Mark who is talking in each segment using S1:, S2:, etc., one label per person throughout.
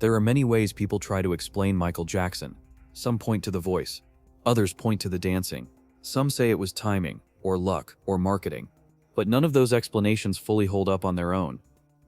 S1: There are many ways people try to explain Michael Jackson. Some point to the voice. Others point to the dancing. Some say it was timing, or luck, or marketing. But none of those explanations fully hold up on their own.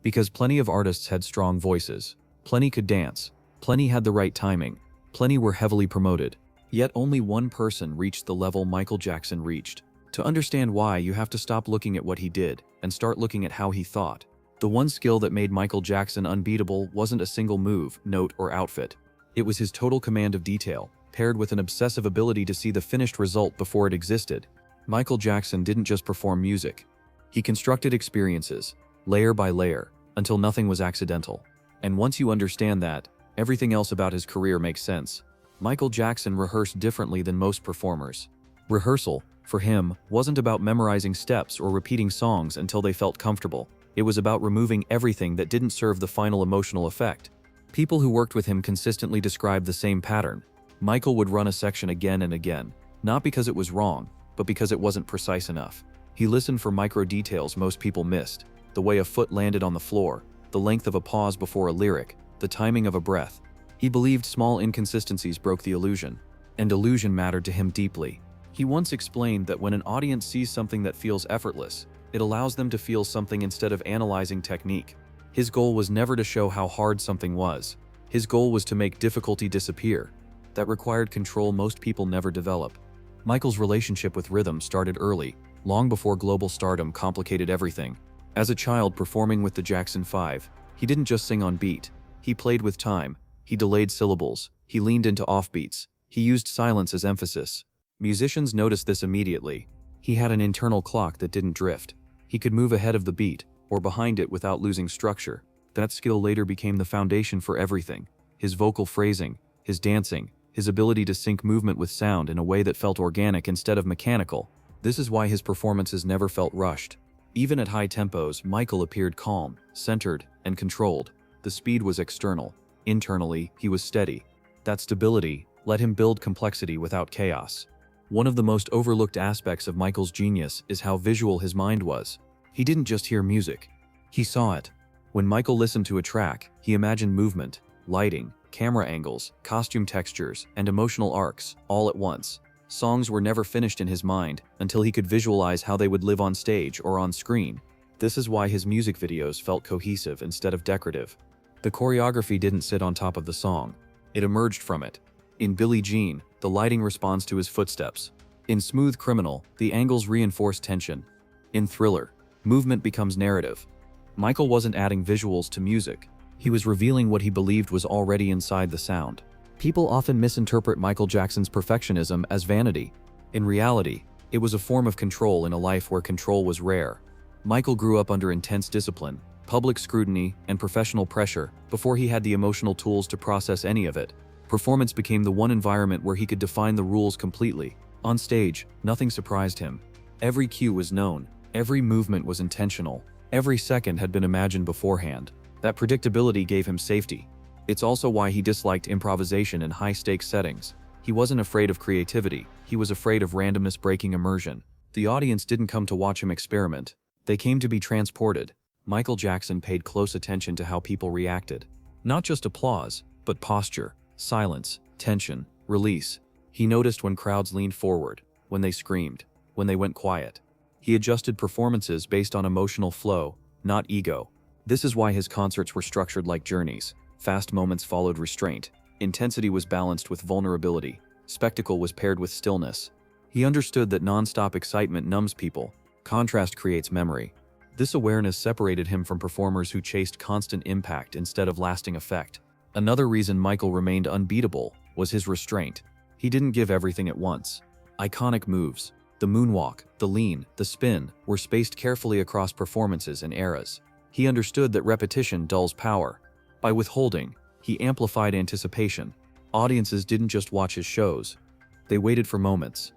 S1: Because plenty of artists had strong voices. Plenty could dance. Plenty had the right timing. Plenty were heavily promoted. Yet only one person reached the level Michael Jackson reached. To understand why, you have to stop looking at what he did and start looking at how he thought. The one skill that made Michael Jackson unbeatable wasn't a single move, note, or outfit. It was his total command of detail, paired with an obsessive ability to see the finished result before it existed. Michael Jackson didn't just perform music. He constructed experiences, layer by layer, until nothing was accidental. And once you understand that, everything else about his career makes sense. Michael Jackson rehearsed differently than most performers. Rehearsal, for him, wasn't about memorizing steps or repeating songs until they felt comfortable. It was about removing everything that didn't serve the final emotional effect. People who worked with him consistently described the same pattern. Michael would run a section again and again, not because it was wrong, but because it wasn't precise enough. He listened for micro details most people missed: the way a foot landed on the floor, the length of a pause before a lyric, the timing of a breath. He believed small inconsistencies broke the illusion, and illusion mattered to him deeply. He once explained that when an audience sees something that feels effortless, it allows them to feel something instead of analyzing technique. His goal was never to show how hard something was. His goal was to make difficulty disappear. That required control most people never develop. Michael's relationship with rhythm started early, long before global stardom complicated everything. As a child performing with the Jackson 5, he didn't just sing on beat. He played with time. He delayed syllables. He leaned into offbeats. He used silence as emphasis. Musicians noticed this immediately. He had an internal clock that didn't drift. He could move ahead of the beat, or behind it without losing structure. That skill later became the foundation for everything. His vocal phrasing, his dancing, his ability to sync movement with sound in a way that felt organic instead of mechanical. This is why his performances never felt rushed. Even at high tempos, Michael appeared calm, centered, and controlled. The speed was external. Internally, he was steady. That stability let him build complexity without chaos. One of the most overlooked aspects of Michael's genius is how visual his mind was. He didn't just hear music. He saw it. When Michael listened to a track, he imagined movement, lighting, camera angles, costume textures, and emotional arcs, all at once. Songs were never finished in his mind until he could visualize how they would live on stage or on screen. This is why his music videos felt cohesive instead of decorative. The choreography didn't sit on top of the song. It emerged from it. In Billie Jean, the lighting responds to his footsteps. In Smooth Criminal, the angles reinforce tension. In Thriller, movement becomes narrative. Michael wasn't adding visuals to music. He was revealing what he believed was already inside the sound. People often misinterpret Michael Jackson's perfectionism as vanity. In reality, it was a form of control in a life where control was rare. Michael grew up under intense discipline, public scrutiny, and professional pressure before he had the emotional tools to process any of it. Performance became the one environment where he could define the rules completely. On stage, nothing surprised him. Every cue was known. Every movement was intentional. Every second had been imagined beforehand. That predictability gave him safety. It's also why he disliked improvisation in high-stakes settings. He wasn't afraid of creativity. He was afraid of randomness breaking immersion. The audience didn't come to watch him experiment. They came to be transported. Michael Jackson paid close attention to how people reacted. Not just applause, but posture, silence, tension, release. He noticed when crowds leaned forward, when they screamed, when they went quiet. He adjusted performances based on emotional flow, not ego. This is why his concerts were structured like journeys. Fast moments followed restraint. Intensity was balanced with vulnerability. Spectacle was paired with stillness. He understood that non-stop excitement numbs people. Contrast creates memory. This awareness separated him from performers who chased constant impact instead of lasting effect. Another reason Michael remained unbeatable was his restraint. He didn't give everything at once. Iconic moves, the moonwalk, the lean, the spin, were spaced carefully across performances and eras. He understood that repetition dulls power. By withholding, he amplified anticipation. Audiences didn't just watch his shows. They waited for moments.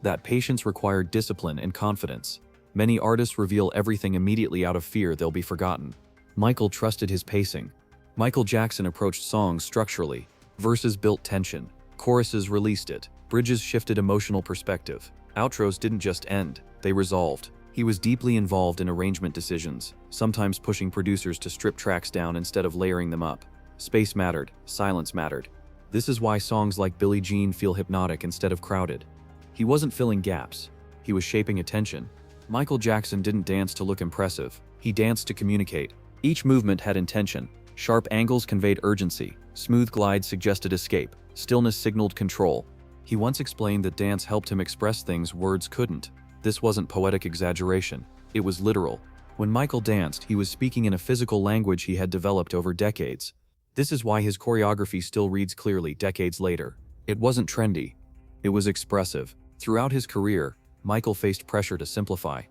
S1: That patience required discipline and confidence. Many artists reveal everything immediately out of fear they'll be forgotten. Michael trusted his pacing. Michael Jackson approached songs structurally. Verses built tension. Choruses released it. Bridges shifted emotional perspective. Outros didn't just end, they resolved. He was deeply involved in arrangement decisions, sometimes pushing producers to strip tracks down instead of layering them up. Space mattered, silence mattered. This is why songs like Billie Jean feel hypnotic instead of crowded. He wasn't filling gaps. He was shaping attention. Michael Jackson didn't dance to look impressive. He danced to communicate. Each movement had intention. Sharp angles conveyed urgency. Smooth glides suggested escape. Stillness signaled control. He once explained that dance helped him express things words couldn't. This wasn't poetic exaggeration. It was literal. When Michael danced, he was speaking in a physical language he had developed over decades. This is why his choreography still reads clearly decades later. It wasn't trendy. It was expressive. Throughout his career, Michael faced pressure to simplify.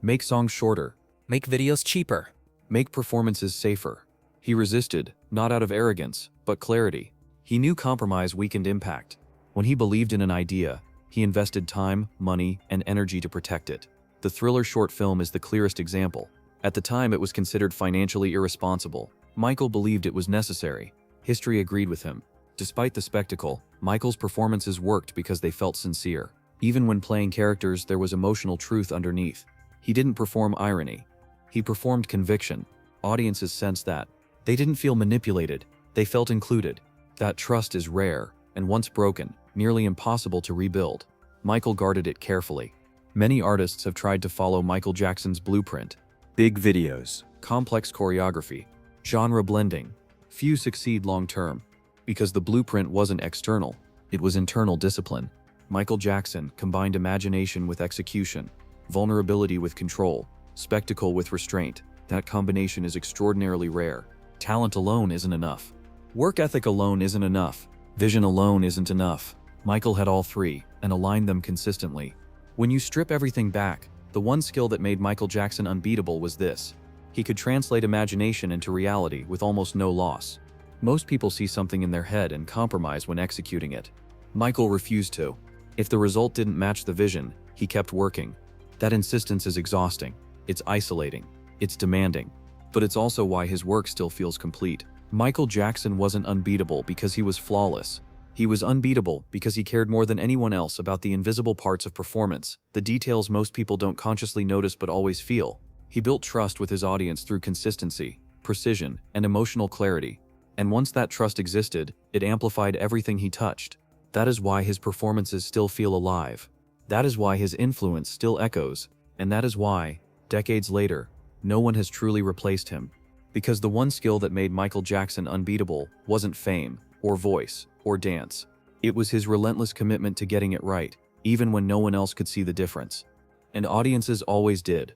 S1: Make songs shorter.
S2: Make videos cheaper.
S1: Make performances safer. He resisted, not out of arrogance, but clarity. He knew compromise weakened impact. When he believed in an idea, he invested time, money, and energy to protect it. The Thriller short film is the clearest example. At the time, it was considered financially irresponsible. Michael believed it was necessary. History agreed with him. Despite the spectacle, Michael's performances worked because they felt sincere. Even when playing characters, there was emotional truth underneath. He didn't perform irony. He performed conviction. Audiences sensed that. They didn't feel manipulated. They felt included. That trust is rare, and once broken, nearly impossible to rebuild. Michael guarded it carefully. Many artists have tried to follow Michael Jackson's blueprint. Big videos, complex choreography, genre blending. Few succeed long-term, because the blueprint wasn't external, it was internal discipline. Michael Jackson combined imagination with execution, vulnerability with control, spectacle with restraint. That combination is extraordinarily rare. Talent alone isn't enough. Work ethic alone isn't enough. Vision alone isn't enough. Michael had all three, and aligned them consistently. When you strip everything back, the one skill that made Michael Jackson unbeatable was this. He could translate imagination into reality with almost no loss. Most people see something in their head and compromise when executing it. Michael refused to. If the result didn't match the vision, he kept working. That insistence is exhausting. It's isolating. It's demanding. But it's also why his work still feels complete. Michael Jackson wasn't unbeatable because he was flawless. He was unbeatable because he cared more than anyone else about the invisible parts of performance, the details most people don't consciously notice but always feel. He built trust with his audience through consistency, precision, and emotional clarity. And once that trust existed, it amplified everything he touched. That is why his performances still feel alive. That is why his influence still echoes. And that is why, decades later, no one has truly replaced him. Because the one skill that made Michael Jackson unbeatable wasn't fame, or voice, or dance. It was his relentless commitment to getting it right, even when no one else could see the difference. And audiences always did.